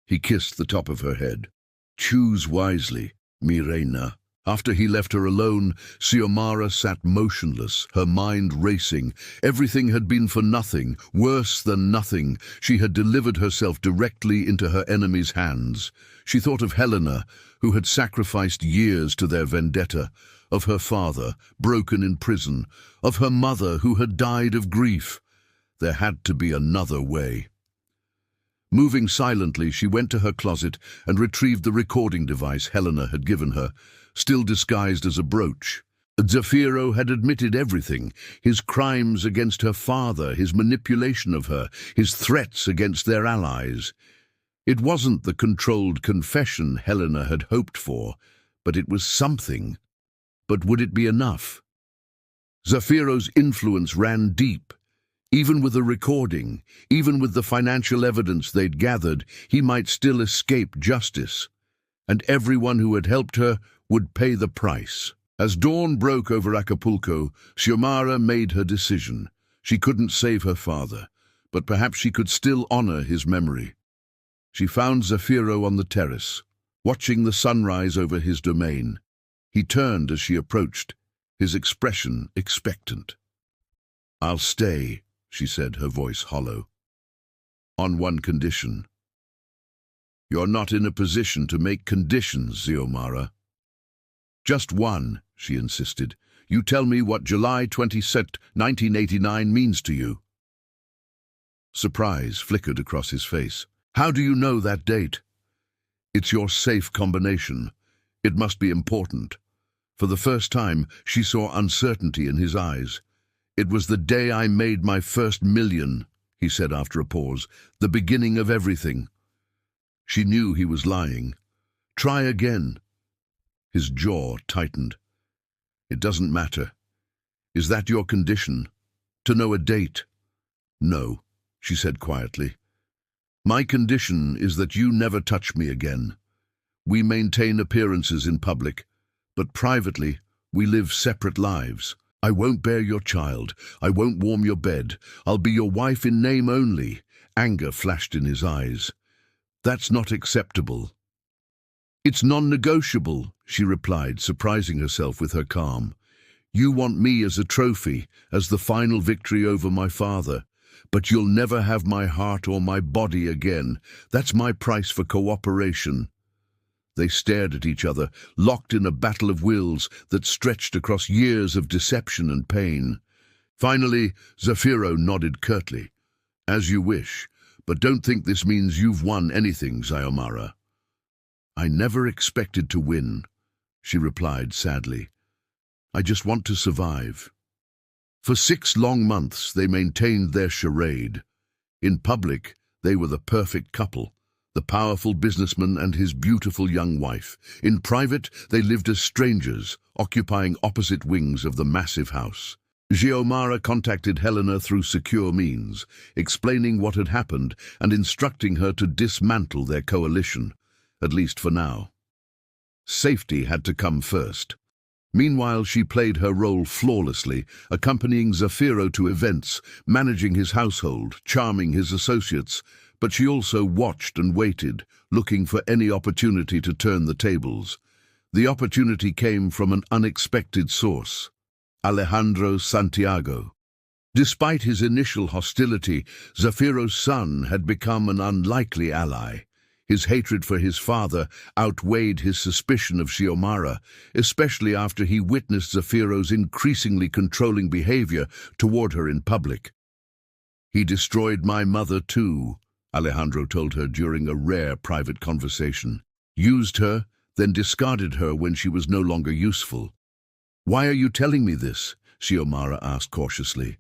He kissed the top of her head. "Choose wisely, mi reina." After he left her alone, Xiomara sat motionless, her mind racing. Everything had been for nothing, worse than nothing. She had delivered herself directly into her enemy's hands. She thought of Helena, who had sacrificed years to their vendetta, of her father, broken in prison, of her mother, who had died of grief. There had to be another way. Moving silently, she went to her closet and retrieved the recording device Helena had given her, still disguised as a brooch. Zafiro had admitted everything, his crimes against her father, his manipulation of her, his threats against their allies. It wasn't the controlled confession Helena had hoped for, but it was something. But would it be enough? Zafiro's influence ran deep. Even with the recording, even with the financial evidence they'd gathered, he might still escape justice. And everyone who had helped her would pay the price. As dawn broke over Acapulco, Xiomara made her decision. She couldn't save her father, but perhaps she could still honor his memory. She found Zafiro on the terrace, watching the sunrise over his domain. He turned as she approached, his expression expectant. "I'll stay," she said, her voice hollow. "On one condition." "You're not in a position to make conditions, Xiomara." "Just one," she insisted. "You tell me what July 22nd, 1989 means to you." Surprise flickered across his face. "How do you know that date?" "It's your safe combination. It must be important." For the first time, she saw uncertainty in his eyes. "It was the day I made my first million," he said after a pause, "the beginning of everything." She knew he was lying. "Try again." His jaw tightened. "It doesn't matter. Is that your condition? To know a date?" "No," she said quietly. "My condition is that you never touch me again. We maintain appearances in public, but privately we live separate lives. I won't bear your child. I won't warm your bed. I'll be your wife in name only." Anger flashed in his eyes. "That's not acceptable." "It's non-negotiable," she replied, surprising herself with her calm. "You want me as a trophy, as the final victory over my father. But you'll never have my heart or my body again. That's my price for cooperation." They stared at each other, locked in a battle of wills that stretched across years of deception and pain. Finally, Zafiro nodded curtly. "As you wish, but don't think this means you've won anything, Xiomara." "I never expected to win," she replied sadly. "I just want to survive." For 6 long months they maintained their charade. In public, they were the perfect couple, the powerful businessman and his beautiful young wife. In private, they lived as strangers, occupying opposite wings of the massive house. Xiomara contacted Helena through secure means, explaining what had happened and instructing her to dismantle their coalition, at least for now. Safety had to come first. Meanwhile, she played her role flawlessly, accompanying Zafiro to events, managing his household, charming his associates, but she also watched and waited, looking for any opportunity to turn the tables. The opportunity came from an unexpected source: Alejandro Santiago. Despite his initial hostility, Zafiro's son had become an unlikely ally. His hatred for his father outweighed his suspicion of Xiomara, especially after he witnessed Zafiro's increasingly controlling behavior toward her in public. "He destroyed my mother too," Alejandro told her during a rare private conversation. "Used her, then discarded her when she was no longer useful." "Why are you telling me this?" Xiomara asked cautiously.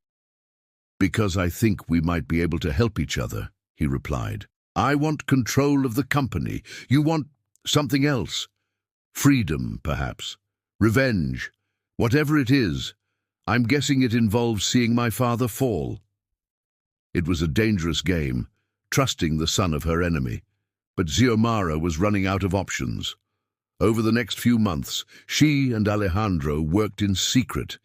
"Because I think we might be able to help each other," he replied. "I want control of the company. You want something else. Freedom, perhaps. Revenge. Whatever it is. I'm guessing it involves seeing my father fall." It was a dangerous game, trusting the son of her enemy. But Xiomara was running out of options. Over the next few months, she and Alejandro worked in secret.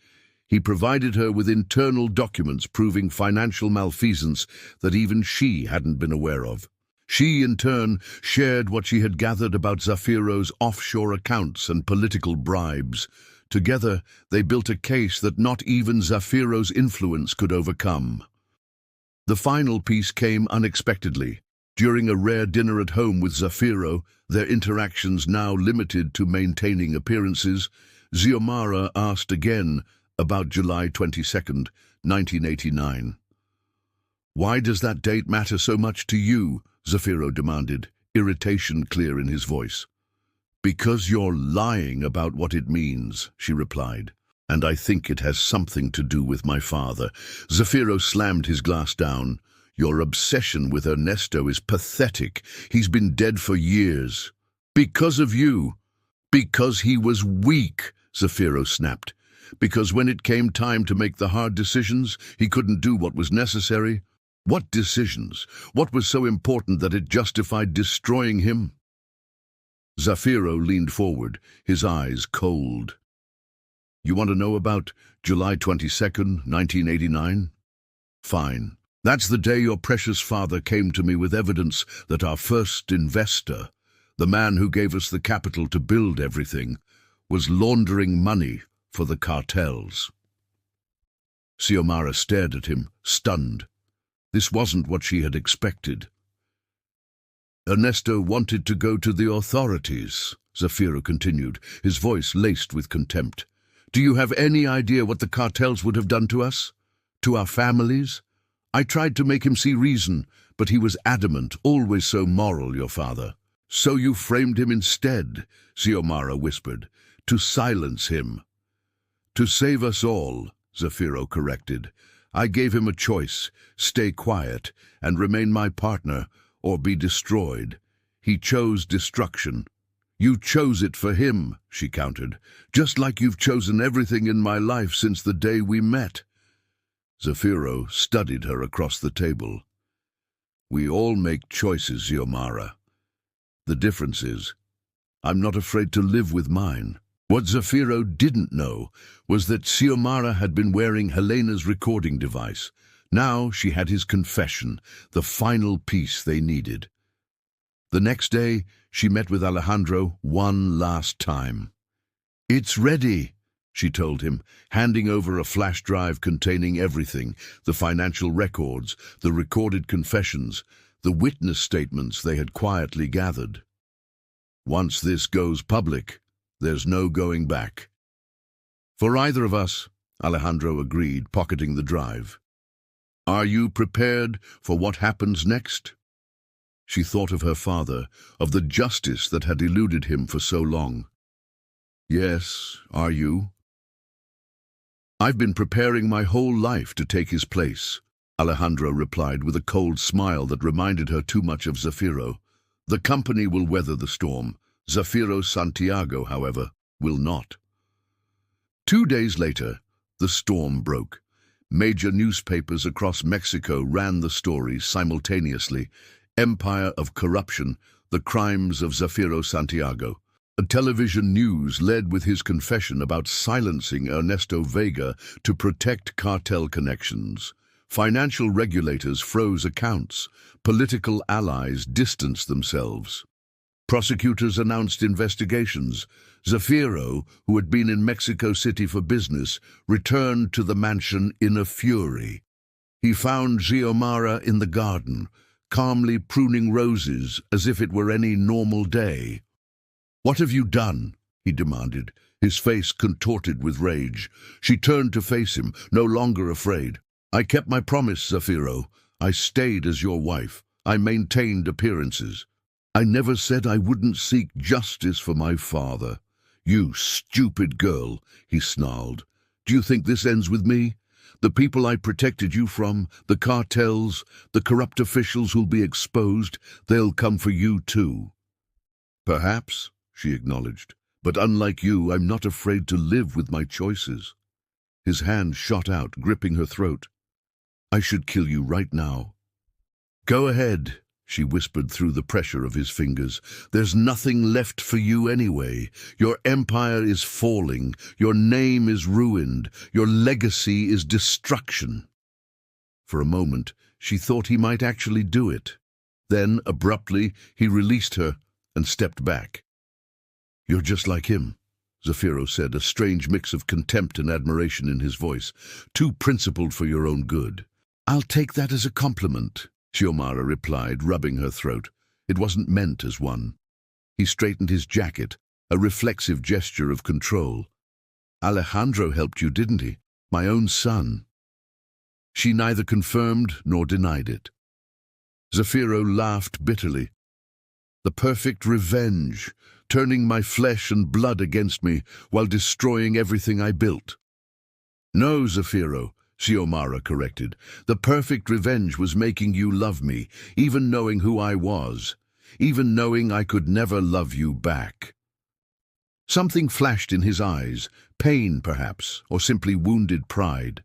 He provided her with internal documents proving financial malfeasance that even she hadn't been aware of. She, in turn, shared what she had gathered about Zafiro's offshore accounts and political bribes. Together, they built a case that not even Zafiro's influence could overcome. The final piece came unexpectedly. During a rare dinner at home with Zafiro, their interactions now limited to maintaining appearances, Xiomara asked again about July 22nd, 1989. "Why does that date matter so much to you?" Zafiro demanded, irritation clear in his voice. "Because you're lying about what it means," she replied. "And I think it has something to do with my father." Zafiro slammed his glass down. "Your obsession with Ernesto is pathetic. He's been dead for years. Because of you. Because he was weak," Zafiro snapped. "Because when it came time to make the hard decisions, he couldn't do what was necessary." "What decisions? What was so important that it justified destroying him?" Zafiro leaned forward, his eyes cold. "You want to know about July 22nd, 1989? Fine. That's the day your precious father came to me with evidence that our first investor, the man who gave us the capital to build everything, was laundering money for the cartels." Xiomara stared at him, stunned. This wasn't what she had expected. "Ernesto wanted to go to the authorities," Zafiro continued, his voice laced with contempt. "Do you have any idea what the cartels would have done to us? To our families? I tried to make him see reason, but he was adamant, always so moral, your father." "So you framed him instead," Xiomara whispered, "to silence him." "To save us all," Zafiro corrected. "I gave him a choice, stay quiet and remain my partner, or be destroyed. He chose destruction." "You chose it for him," she countered, "just like you've chosen everything in my life since the day we met." Zafiro studied her across the table. "We all make choices, Xiomara. The difference is, I'm not afraid to live with mine." What Zafiro didn't know was that Xiomara had been wearing Helena's recording device. Now she had his confession, the final piece they needed. The next day, she met with Alejandro one last time. "It's ready," she told him, handing over a flash drive containing everything, the financial records, the recorded confessions, the witness statements they had quietly gathered. "Once this goes public, there's no going back." "For either of us," Alejandro agreed, pocketing the drive. "Are you prepared for what happens next?" She thought of her father, of the justice that had eluded him for so long. "Yes, are you?" "I've been preparing my whole life to take his place," Alejandro replied with a cold smile that reminded her too much of Zafiro. "The company will weather the storm. Zafiro Santiago, however, will not." 2 days later, the storm broke. Major newspapers across Mexico ran the story simultaneously. Empire of corruption, the crimes of Zafiro Santiago. A television news led with his confession about silencing Ernesto Vega to protect cartel connections. Financial regulators froze accounts. Political allies distanced themselves. Prosecutors announced investigations. Zafiro, who had been in Mexico City for business, returned to the mansion in a fury. He found Xiomara in the garden, calmly pruning roses as if it were any normal day. "What have you done?" he demanded, his face contorted with rage. She turned to face him, no longer afraid. "I kept my promise, Zafiro. I stayed as your wife. I maintained appearances. I never said I wouldn't seek justice for my father." "You stupid girl," he snarled. "Do you think this ends with me? The people I protected you from, the cartels, the corrupt officials who'll be exposed, they'll come for you too." "Perhaps," she acknowledged, "but unlike you, I'm not afraid to live with my choices." His hand shot out, gripping her throat. "I should kill you right now." "Go ahead," she whispered through the pressure of his fingers. There's nothing left for you anyway. Your empire is falling. Your name is ruined. Your legacy is destruction. For a moment, she thought he might actually do it. Then, abruptly, he released her and stepped back. You're just like him, Zafiro said, a strange mix of contempt and admiration in his voice. Too principled for your own good. I'll take that as a compliment, Xiomara replied, rubbing her throat. It wasn't meant as one. He straightened his jacket, a reflexive gesture of control. Alejandro helped you, didn't he? My own son. She neither confirmed nor denied it. Zafiro laughed bitterly. The perfect revenge, turning my flesh and blood against me while destroying everything I built. No, Zafiro, Xiomara corrected. The perfect revenge was making you love me, even knowing who I was, even knowing I could never love you back. Something flashed in his eyes, pain perhaps, or simply wounded pride.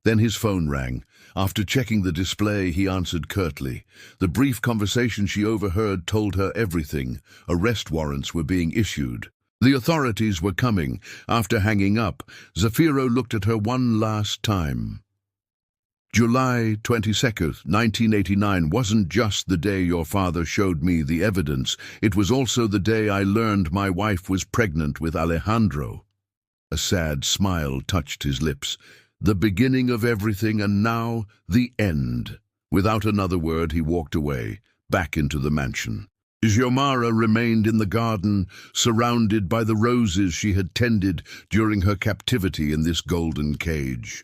Then his phone rang. After checking the display, he answered curtly. The brief conversation she overheard told her everything. Arrest warrants were being issued. The authorities were coming. After hanging up, Zafiro looked at her one last time. July 22nd, 1989 wasn't just the day your father showed me the evidence. It was also the day I learned my wife was pregnant with Alejandro. A sad smile touched his lips. The beginning of everything, and now the end. Without another word, he walked away, back into the mansion. Xiomara remained in the garden, surrounded by the roses she had tended during her captivity in this golden cage.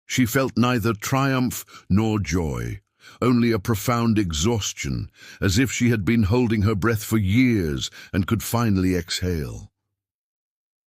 She felt neither triumph nor joy, only a profound exhaustion, as if she had been holding her breath for years and could finally exhale.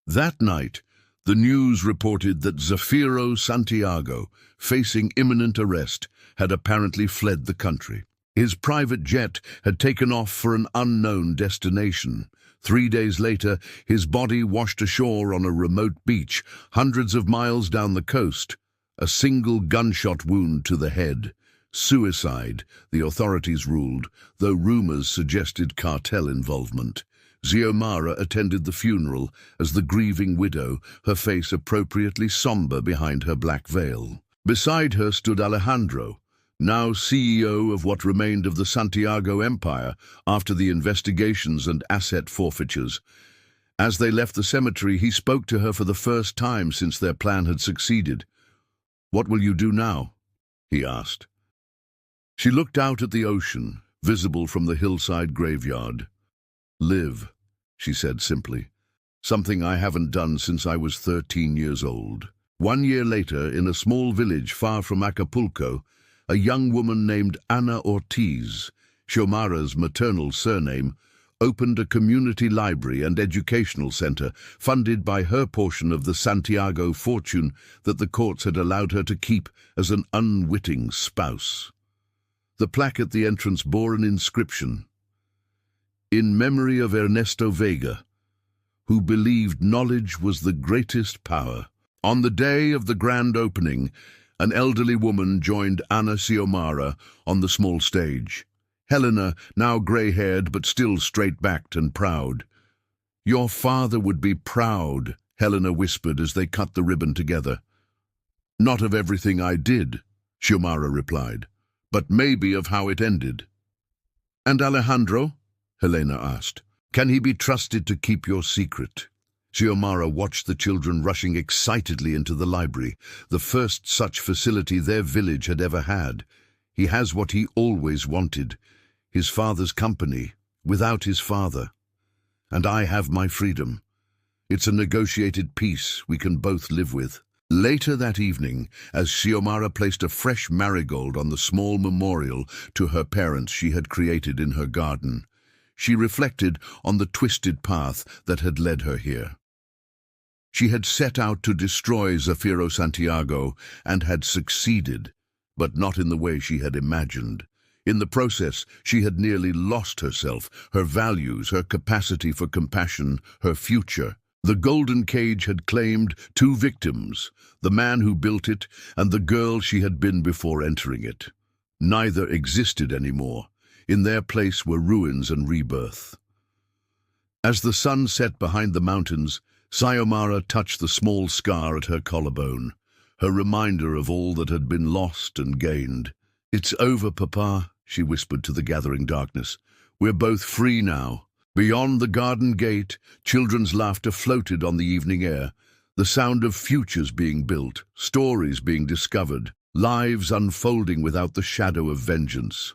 That night, the news reported that Zafiro Santiago, facing imminent arrest, had apparently fled the country. His private jet had taken off for an unknown destination. 3 days later, his body washed ashore on a remote beach, hundreds of miles down the coast. A single gunshot wound to the head. Suicide, the authorities ruled, though rumors suggested cartel involvement. Xiomara attended the funeral as the grieving widow, her face appropriately somber behind her black veil. Beside her stood Alejandro, now CEO of what remained of the Santiago Empire after the investigations and asset forfeitures. As they left the cemetery, he spoke to her for the first time since their plan had succeeded. "What will you do now?" he asked. She looked out at the ocean, visible from the hillside graveyard. "Live," she said simply. "Something I haven't done since I was 13 years old." 1 year later, in a small village far from Acapulco, a young woman named Ana Ortiz, Xiomara's maternal surname, opened a community library and educational center funded by her portion of the Santiago fortune that the courts had allowed her to keep as an unwitting spouse. The plaque at the entrance bore an inscription: "In memory of Ernesto Vega, who believed knowledge was the greatest power." On the day of the grand opening, an elderly woman joined Ana Xiomara on the small stage. Helena, now grey-haired but still straight-backed and proud. "Your father would be proud," Helena whispered as they cut the ribbon together. "Not of everything I did," Xiomara replied, "but maybe of how it ended." "And Alejandro?" Helena asked. "Can he be trusted to keep your secret?" Xiomara watched the children rushing excitedly into the library, the first such facility their village had ever had. "He has what he always wanted, his father's company, without his father. And I have my freedom. It's a negotiated peace we can both live with." Later that evening, as Xiomara placed a fresh marigold on the small memorial to her parents she had created in her garden, she reflected on the twisted path that had led her here. She had set out to destroy Zafiro Santiago and had succeeded, but not in the way she had imagined. In the process, she had nearly lost herself, her values, her capacity for compassion, her future. The golden cage had claimed 2 victims, the man who built it and the girl she had been before entering it. Neither existed anymore. In their place were ruins and rebirth. As the sun set behind the mountains, Sayomara touched the small scar at her collarbone, her reminder of all that had been lost and gained. "It's over, Papa," she whispered to the gathering darkness. "We're both free now." Beyond the garden gate, children's laughter floated on the evening air, the sound of futures being built, stories being discovered, lives unfolding without the shadow of vengeance.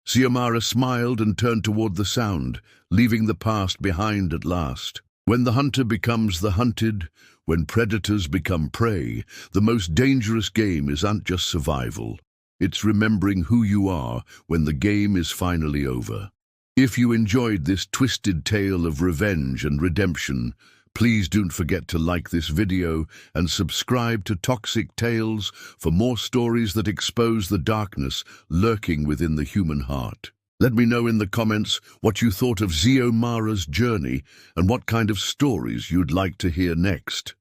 Sayomara smiled and turned toward the sound, leaving the past behind at last. When the hunter becomes the hunted, when predators become prey, the most dangerous game isn't just survival. It's remembering who you are when the game is finally over. If you enjoyed this twisted tale of revenge and redemption, please don't forget to like this video and subscribe to Toxic Tales for more stories that expose the darkness lurking within the human heart. Let me know in the comments what you thought of Sayomara's journey and what kind of stories you'd like to hear next.